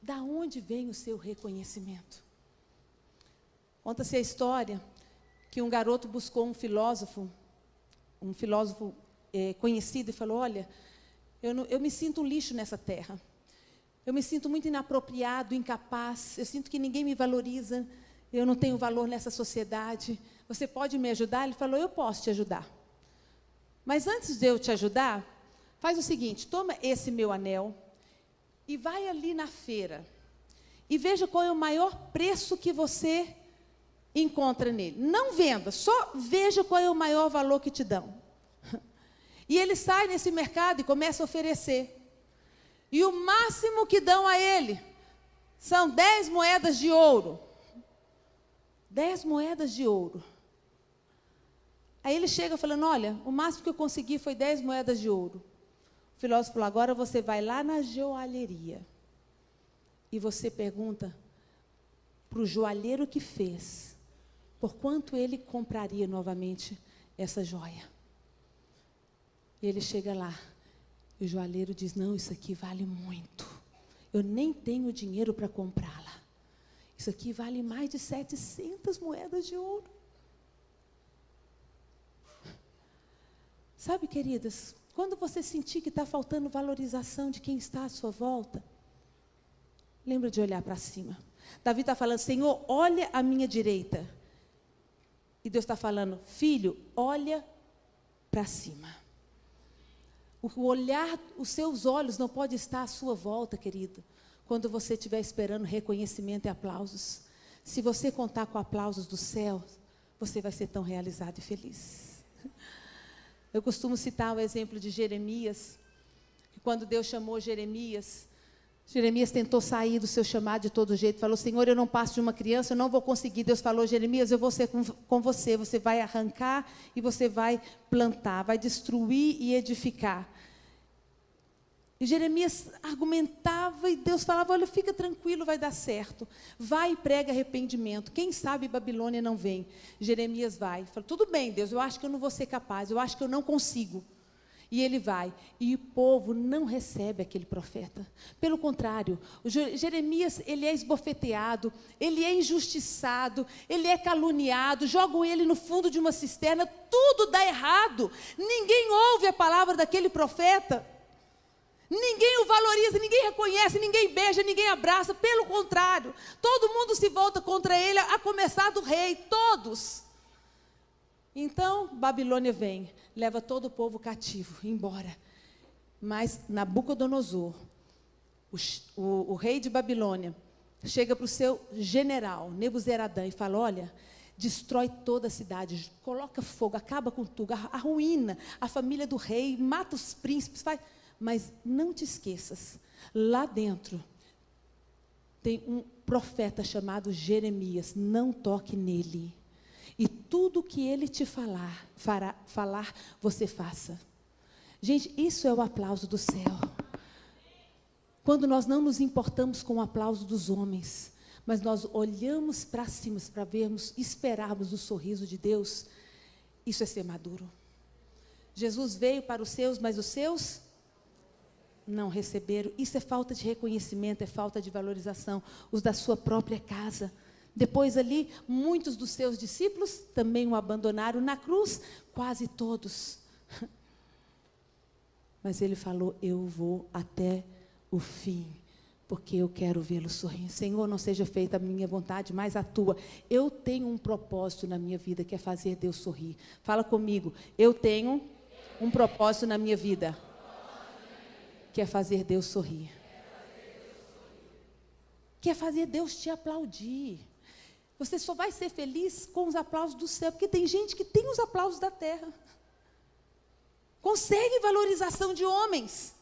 Da onde vem o seu reconhecimento? Conta-se a história que um garoto buscou um filósofo conhecido e falou, olha, eu me sinto um lixo nessa terra. Eu me sinto muito inapropriado, incapaz, eu sinto que ninguém me valoriza, eu não tenho valor nessa sociedade. Você pode me ajudar? Ele falou, eu posso te ajudar. Mas antes de eu te ajudar, faz o seguinte, toma esse meu anel e vai ali na feira e veja qual é o maior preço que você encontra nele. Não venda, só veja qual é o maior valor que te dão. E ele sai nesse mercado e começa a oferecer. E o máximo que dão a ele são 10 moedas de ouro. 10 moedas de ouro. Aí ele chega falando, olha, o máximo que eu consegui foi 10 moedas de ouro. O filósofo falou, agora você vai lá na joalheria. E você pergunta para o joalheiro que fez, por quanto ele compraria novamente essa joia. E ele chega lá. E o joalheiro diz, não, isso aqui vale muito. Eu nem tenho dinheiro para comprá-la. Isso aqui vale mais de 700 moedas de ouro. Sabe, queridas, quando você sentir que está faltando valorização de quem está à sua volta, lembra de olhar para cima. Davi está falando, Senhor, olha à minha direita. E Deus está falando, filho, olha para cima. O olhar, os seus olhos não pode estar à sua volta, querido, quando você estiver esperando reconhecimento e aplausos. Se você contar com aplausos do céu, você vai ser tão realizado e feliz. Eu costumo citar o exemplo de Jeremias, que quando Deus chamou Jeremias tentou sair do seu chamado de todo jeito, falou, Senhor, eu não passo de uma criança, eu não vou conseguir. Deus falou, Jeremias, eu vou ser com você, você vai arrancar e você vai plantar, vai destruir e edificar. E Jeremias argumentava e Deus falava, olha, fica tranquilo, vai dar certo. Vai e prega arrependimento. Quem sabe Babilônia não vem. Jeremias vai. Fala, tudo bem, Deus, eu acho que eu não vou ser capaz, eu acho que eu não consigo. E ele vai, e o povo não recebe aquele profeta. Pelo contrário, Jeremias, ele é esbofeteado, ele é injustiçado, ele é caluniado, jogam ele no fundo de uma cisterna, tudo dá errado. Ninguém ouve a palavra daquele profeta. Ninguém o valoriza, ninguém reconhece, ninguém beija, ninguém abraça. Pelo contrário, todo mundo se volta contra ele, a começar do rei, todos. Então, Babilônia vem, leva todo o povo cativo, embora. Mas Nabucodonosor, o rei de Babilônia, chega para o seu general, Nebuzaradã, e fala, olha, destrói toda a cidade, coloca fogo, acaba com tudo, arruína a família do rei, mata os príncipes, faz... Mas não te esqueças, lá dentro tem um profeta chamado Jeremias, não toque nele. E tudo que ele te falar, você faça. Gente, isso é o aplauso do céu. Quando nós não nos importamos com o aplauso dos homens, mas nós olhamos para cima para vermos, esperarmos o sorriso de Deus, isso é ser maduro. Jesus veio para os seus, mas os seus não receberam. Isso é falta de reconhecimento, é falta de valorização. Os da sua própria casa. Depois ali, muitos dos seus discípulos também o abandonaram na cruz, quase todos. Mas ele falou, eu vou até o fim, porque eu quero vê-lo sorrir. Senhor, não seja feita a minha vontade, mas a tua. Eu tenho um propósito na minha vida, que é fazer Deus sorrir. Fala comigo, eu tenho um propósito na minha vida, que é fazer Deus sorrir. Que é fazer Deus te aplaudir. Você só vai ser feliz com os aplausos do céu, porque tem gente que tem os aplausos da terra. Consegue valorização de homens,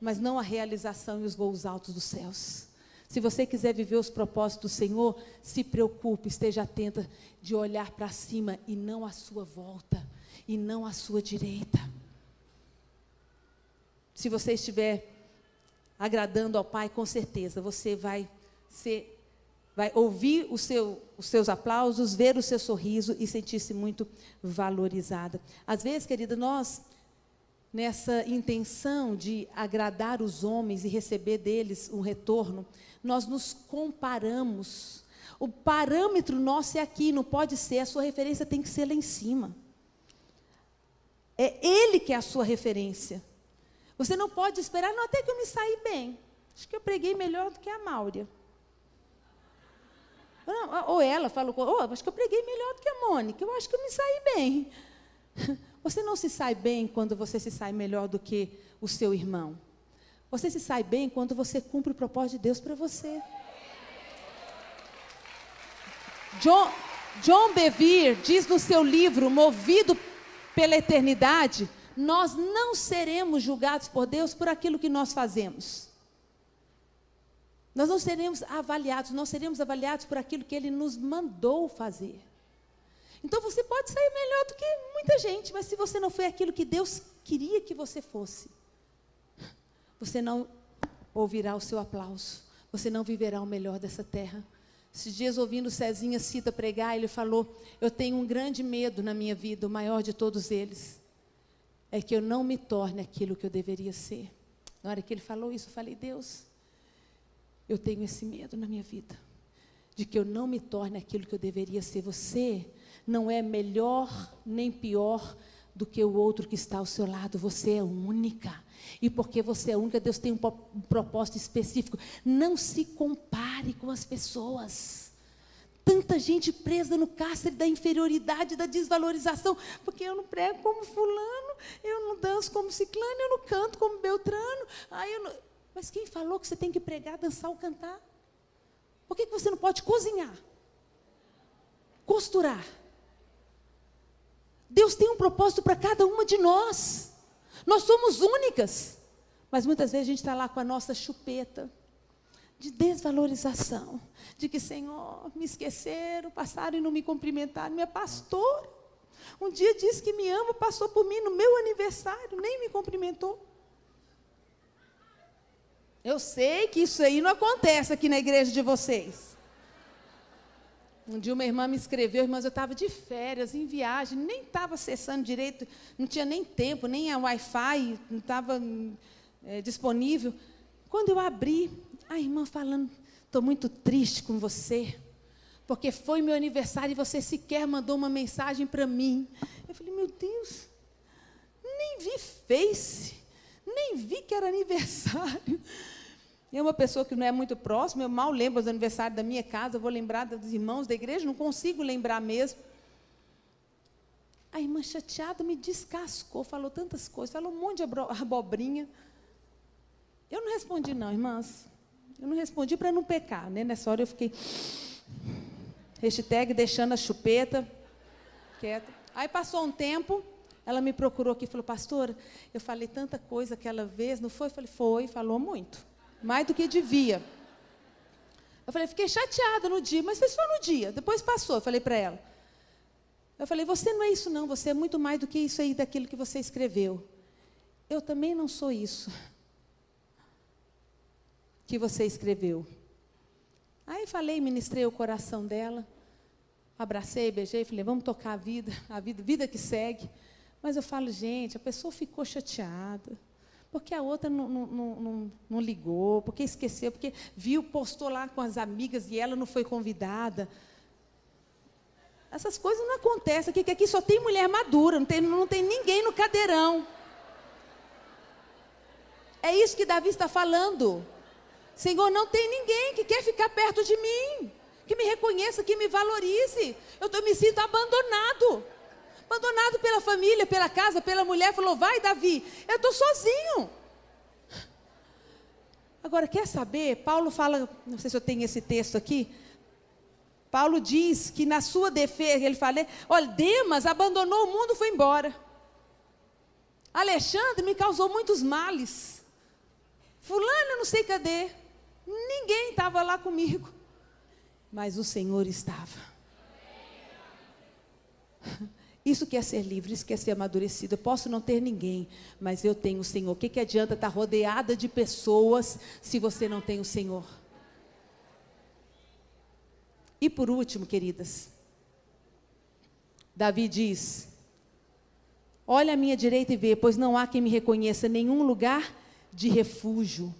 mas não a realização e os voos altos dos céus. Se você quiser viver os propósitos do Senhor, se preocupe, esteja atenta de olhar para cima e não à sua volta, e não à sua direita. Se você estiver agradando ao Pai, com certeza, você vai ouvir os seus aplausos, ver o seu sorriso e sentir-se muito valorizada. Às vezes, querida, nós, nessa intenção de agradar os homens e receber deles um retorno, nós nos comparamos. O parâmetro nosso é aqui, não pode ser, a sua referência tem que ser lá em cima. É Ele que é a sua referência. Você não pode esperar, não, até que eu me saí bem. Acho que eu preguei melhor do que a Máurea. Ou ela falou, acho que eu preguei melhor do que a Mônica, eu acho que eu me saí bem. Você não se sai bem quando você se sai melhor do que o seu irmão. Você se sai bem quando você cumpre o propósito de Deus para você. John Bevere diz no seu livro, Movido pela Eternidade, nós não seremos julgados por Deus por aquilo que nós fazemos. Nós não seremos avaliados por aquilo que Ele nos mandou fazer. Então você pode sair melhor do que muita gente, mas se você não foi aquilo que Deus queria que você fosse, você não ouvirá o seu aplauso, você não viverá o melhor dessa terra. Esses dias, ouvindo Cezinha Cita pregar, ele falou, eu tenho um grande medo na minha vida, o maior de todos eles, é que eu não me torne aquilo que eu deveria ser. Na hora que ele falou isso, eu falei, Deus, eu tenho esse medo na minha vida, de que eu não me torne aquilo que eu deveria ser. Você não é melhor nem pior do que o outro que está ao seu lado. Você é única. E porque você é única, Deus tem um propósito específico. Não se compare com as pessoas. Tanta gente presa no cárcere da inferioridade, da desvalorização, porque eu não prego como fulano, eu não danço como ciclano, eu não canto como Beltrano. Mas quem falou que você tem que pregar, dançar ou cantar? Por que você não pode cozinhar? Costurar? Deus tem um propósito para cada uma de nós. Nós somos únicas. Mas muitas vezes a gente está lá com a nossa chupeta de desvalorização. De que, Senhor, me esqueceram, passaram e não me cumprimentaram. Minha pastora, um dia disse que me ama, passou por mim no meu aniversário, nem me cumprimentou. Eu sei que isso aí não acontece aqui na igreja de vocês. Um dia uma irmã me escreveu, irmãs, eu estava de férias, em viagem, nem estava acessando direito, não tinha nem tempo, nem a Wi-Fi, não estava disponível. Quando eu abri, a irmã falando, estou muito triste com você, porque foi meu aniversário e você sequer mandou uma mensagem para mim. Eu falei, meu Deus, nem vi Face, nem vi que era aniversário. É uma pessoa que não é muito próxima, eu mal lembro do aniversário da minha casa, eu vou lembrar dos irmãos da igreja, não consigo lembrar mesmo. A irmã chateada me descascou, falou tantas coisas, falou um monte de abobrinha. Eu não respondi não, irmãs. Eu não respondi para não pecar, né? Nessa hora eu fiquei... deixando a chupeta, quieta. Aí passou um tempo, ela me procurou aqui e falou, pastora, eu falei tanta coisa aquela vez, não foi? Eu falei, foi, falou muito. Mais do que devia. Eu falei, fiquei chateada no dia, mas foi só no dia, depois passou, eu falei para ela. Eu falei, você não é isso não, você é muito mais do que isso aí, daquilo que você escreveu. Eu também não sou isso. que você escreveu. Aí falei, ministrei o coração dela, abracei, beijei, falei, vamos tocar a vida que segue. Mas eu falo, gente, a pessoa ficou chateada, porque a outra não ligou, porque esqueceu, porque viu, postou lá com as amigas e ela não foi convidada. Essas coisas não acontecem aqui, que aqui só tem mulher madura, não tem ninguém no cadeirão. É isso que Davi está falando. Senhor, não tem ninguém que quer ficar perto de mim, que me reconheça, que me valorize. Eu me sinto abandonado pela família, pela casa, pela mulher. Falou, vai Davi, eu estou sozinho. Agora, quer saber? Paulo fala, não sei se eu tenho esse texto aqui. Paulo diz que na sua defesa, ele fala, olha, Demas abandonou o mundo e foi embora. Alexandre me causou muitos males. Fulano, eu não sei cadê. Ninguém estava lá comigo. Mas o Senhor estava. Isso quer ser livre, isso quer ser amadurecido. Eu posso não ter ninguém, mas eu tenho o Senhor. O que adianta estar rodeada de pessoas se você não tem o Senhor? E por último, queridas, Davi diz, olha à minha direita e vê, pois não há quem me reconheça nenhum lugar de refúgio.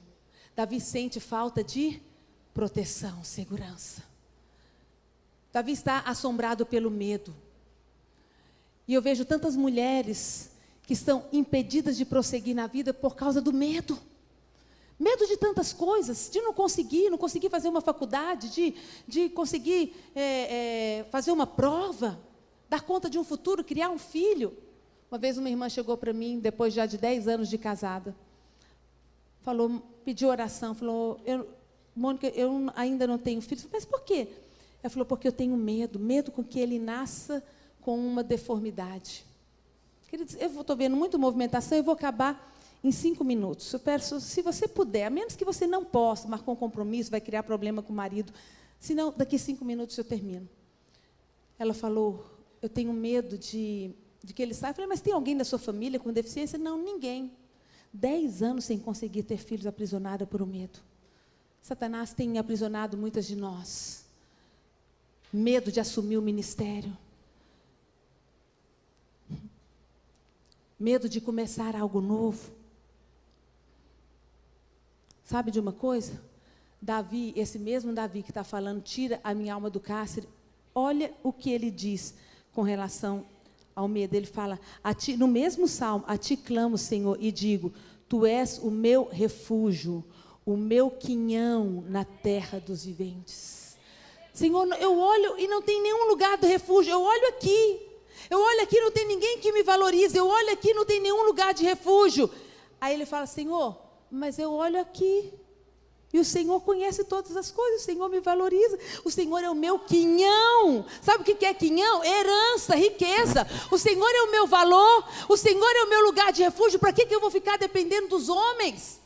Davi sente falta de proteção, segurança. Davi está assombrado pelo medo. E eu vejo tantas mulheres que estão impedidas de prosseguir na vida por causa do medo. Medo de tantas coisas, de não conseguir fazer uma faculdade, de conseguir fazer uma prova, dar conta de um futuro, criar um filho. Uma vez uma irmã chegou para mim, depois já de 10 anos de casada, falou, pediu oração, falou, Mônica, eu ainda não tenho filho. Mas por quê? Ela falou, porque eu tenho medo com que ele nasça com uma deformidade. Queridos, eu estou vendo muita movimentação, eu vou acabar em 5 minutos. Eu peço, se você puder, a menos que você não possa, marcou um compromisso, vai criar problema com o marido, senão daqui 5 minutos eu termino. Ela falou, eu tenho medo de que ele saia. Eu falei, mas tem alguém da sua família com deficiência? Não, ninguém. 10 anos sem conseguir ter filhos, aprisionada por um medo. Satanás tem aprisionado muitas de nós. Medo de assumir o ministério. Medo de começar algo novo. Sabe de uma coisa? Davi, esse mesmo Davi que está falando, tira a minha alma do cárcere, olha o que ele diz com relação ao medo. Ele fala, a ti, no mesmo salmo, a ti clamo, Senhor, e digo, tu és o meu refúgio, o meu quinhão na terra dos viventes. Senhor, eu olho e não tem nenhum lugar de refúgio, eu olho aqui e não tem ninguém que me valorize, eu olho aqui e não tem nenhum lugar de refúgio. Aí ele fala, Senhor, mas eu olho aqui, e o Senhor conhece todas as coisas, o Senhor me valoriza, o Senhor é o meu quinhão. Sabe o que é quinhão? Herança, riqueza. O Senhor é o meu valor, o Senhor é o meu lugar de refúgio. Para que eu vou ficar dependendo dos homens?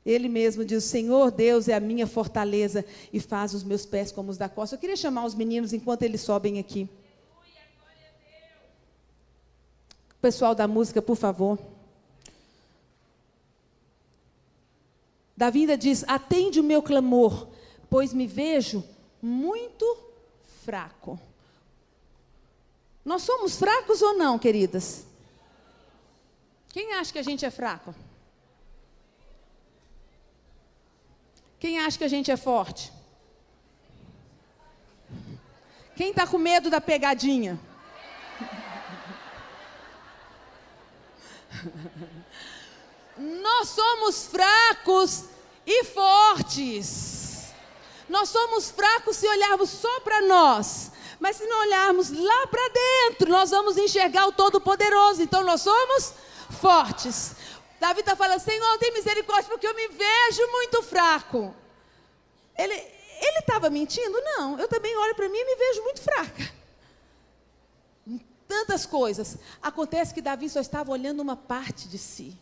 Ele mesmo diz, o Senhor Deus é a minha fortaleza e faz os meus pés como os da costa. Eu queria chamar os meninos enquanto eles sobem aqui. Pessoal da música, por favor. Davi ainda diz, atende o meu clamor, pois me vejo muito fraco. Nós somos fracos ou não, queridas? Quem acha que a gente é fraco? Quem acha que a gente é forte? Quem está com medo da pegadinha? Nós somos fracos e fortes. Nós somos fracos se olharmos só para nós, mas se não olharmos lá para dentro, nós vamos enxergar o Todo-Poderoso. Então nós somos fortes. Davi está falando, Senhor, tem misericórdia, porque eu me vejo muito fraco. Ele estava mentindo? Não, eu também olho para mim e me vejo muito fraca. Tantas coisas. Acontece que Davi só estava olhando uma parte de si.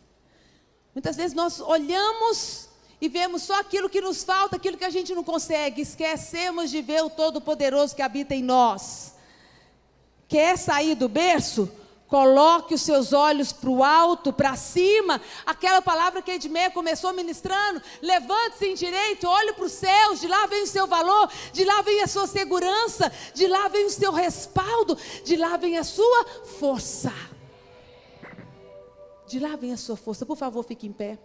Muitas vezes nós olhamos e vemos só aquilo que nos falta, aquilo que a gente não consegue. Esquecemos de ver o Todo-Poderoso que habita em nós. Quer sair do berço? Coloque os seus olhos para o alto, para cima. Aquela palavra que a Edmeia começou ministrando. Levante-se em direito, olhe para os céus. De lá vem o seu valor, de lá vem a sua segurança, de lá vem o seu respaldo, de lá vem a sua força. De lá vem a sua força. Por favor, fique em pé.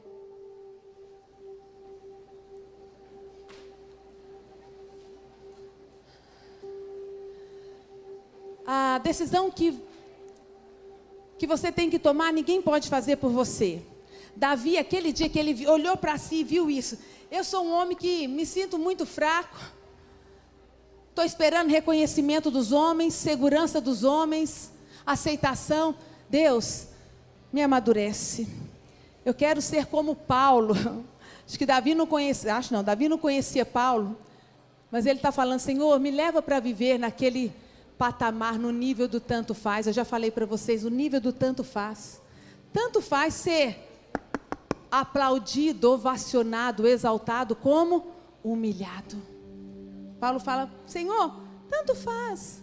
A decisão que você tem que tomar, ninguém pode fazer por você. Davi, aquele dia que ele olhou para si e viu isso. Eu sou um homem que me sinto muito fraco. Estou esperando reconhecimento dos homens, segurança dos homens, aceitação. Deus, me amadurece. Eu quero ser como Paulo. Acho que Davi não conhecia, Davi não conhecia Paulo. Mas ele está falando, Senhor, me leva para viver naquele patamar, no nível do tanto faz. Eu já falei para vocês, o nível do tanto faz. Tanto faz ser aplaudido, ovacionado, exaltado, como humilhado. Paulo fala, Senhor, tanto faz.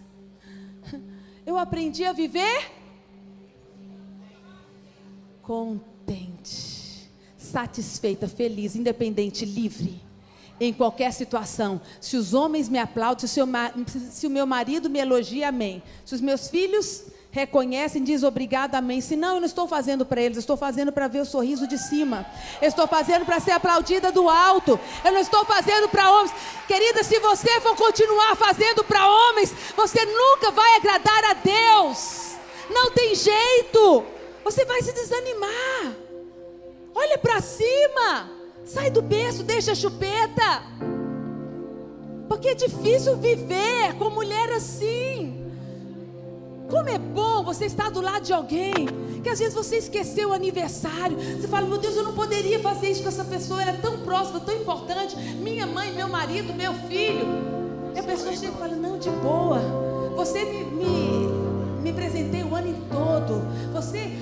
Eu aprendi a viver contente, satisfeita, feliz, independente, livre. Em qualquer situação, se os homens me aplaudem, se o meu marido me elogia, amém. Se os meus filhos reconhecem, diz obrigado, amém. Se não, eu não estou fazendo para eles, eu estou fazendo para ver o sorriso de cima. Eu estou fazendo para ser aplaudida do alto. Eu não estou fazendo para homens. Querida, se você for continuar fazendo para homens, você nunca vai agradar a Deus. Não tem jeito. Você vai se desanimar. Olha para cima. Sai do berço, deixa a chupeta. Porque é difícil viver com mulher assim. Como é bom você estar do lado de alguém que às vezes você esqueceu o aniversário. Você fala, meu Deus, eu não poderia fazer isso com essa pessoa. Ela é tão próxima, tão importante. Minha mãe, meu marido, meu filho. E a pessoa chega e fala, não, de boa. Você me presentei o ano todo.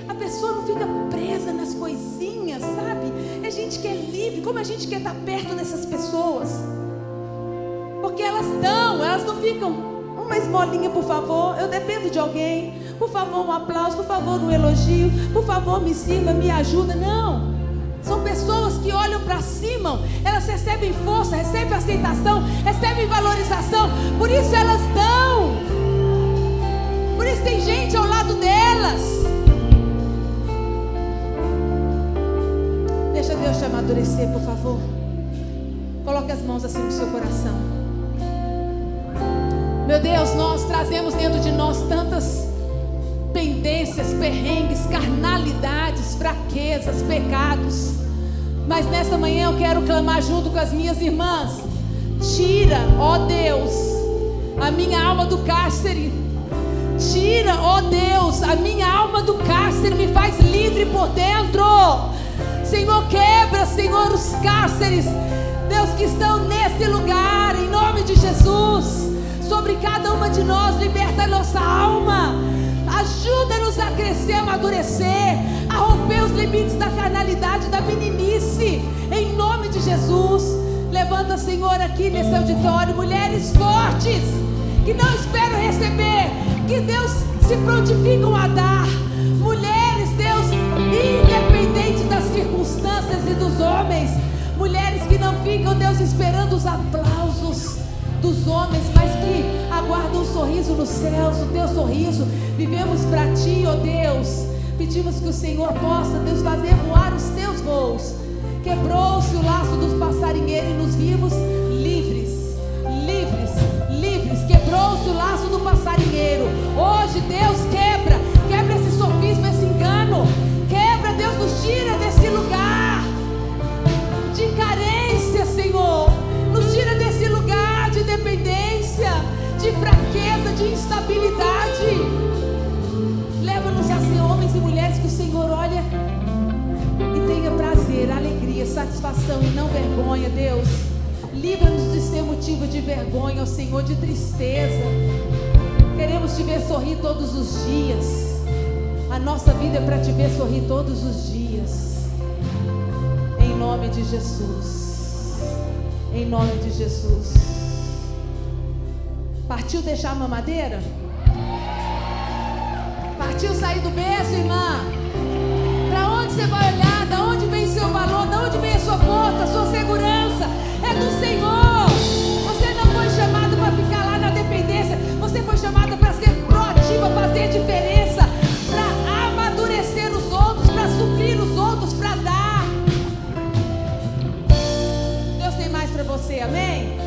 A pessoa não fica presa nas coisinhas, sabe? É gente que é livre. Como a gente quer estar perto dessas pessoas? Porque elas não ficam. Uma esmolinha, por favor. Eu dependo de alguém. Por favor, um aplauso. Por favor, um elogio. Por favor, me sirva, me ajuda. Não. São pessoas que olham para cima. Elas recebem força, recebem aceitação, recebem valorização. Por isso elas dão. Por isso tem gente ao lado delas. Deixa Deus te amadurecer, por favor. Coloque as mãos assim no seu coração. Meu Deus, nós trazemos dentro de nós tantas pendências, perrengues, carnalidades, fraquezas, pecados. Mas nessa manhã eu quero clamar junto com as minhas irmãs. Tira, ó Deus, a minha alma do cárcere. Tira, ó Deus, a minha alma do cárcere, me faz livre por dentro. Senhor, quebra, Senhor, os cárceres, Deus, que estão nesse lugar, em nome de Jesus. Sobre cada uma de nós, liberta a nossa alma. Ajuda-nos a crescer, a amadurecer, a romper os limites da carnalidade, da meninice, em nome de Jesus. Levanta, Senhor, aqui nesse auditório, mulheres fortes, que não esperam receber, que Deus se prontificam a dar. Mulheres, Deus, independente das circunstâncias e dos homens. Mulheres que não ficam, Deus, esperando os aplausos dos homens, mas que aguardam um sorriso nos céus, o teu sorriso. Vivemos para ti, ó Deus. Pedimos que o Senhor possa, Deus, fazer voar os teus voos. Quebrou-se o laço dos passarinheiros e nos vimos livres, livres, livres. Quebrou-se o laço do passarinheiro. Hoje, Deus, quebra esse sofisma, esse engano. Quebra, Deus, nos tira desse lugar de carência, Senhor. Nos tira desse lugar de dependência, de fraqueza, de instabilidade. Leva-nos a ser homens e mulheres que o Senhor olha e tenha prazer, alegria, satisfação e não vergonha, Deus. Livra-nos de ser motivo de vergonha, ó Senhor, de tristeza. Queremos te ver sorrir todos os dias. A nossa vida é para te ver sorrir todos os dias. Em nome de Jesus. Em nome de Jesus. Partiu deixar a mamadeira? Partiu infantil sair do berço, irmã? Para onde você vai olhar? Da onde vem seu valor? Da onde vem a sua força, a sua segurança? É do Senhor. Você não foi chamado para ficar lá na dependência. Você foi chamado para ser proativa, fazer diferença, para amadurecer os outros, para suprir os outros, para dar. Deus tem mais para você, amém?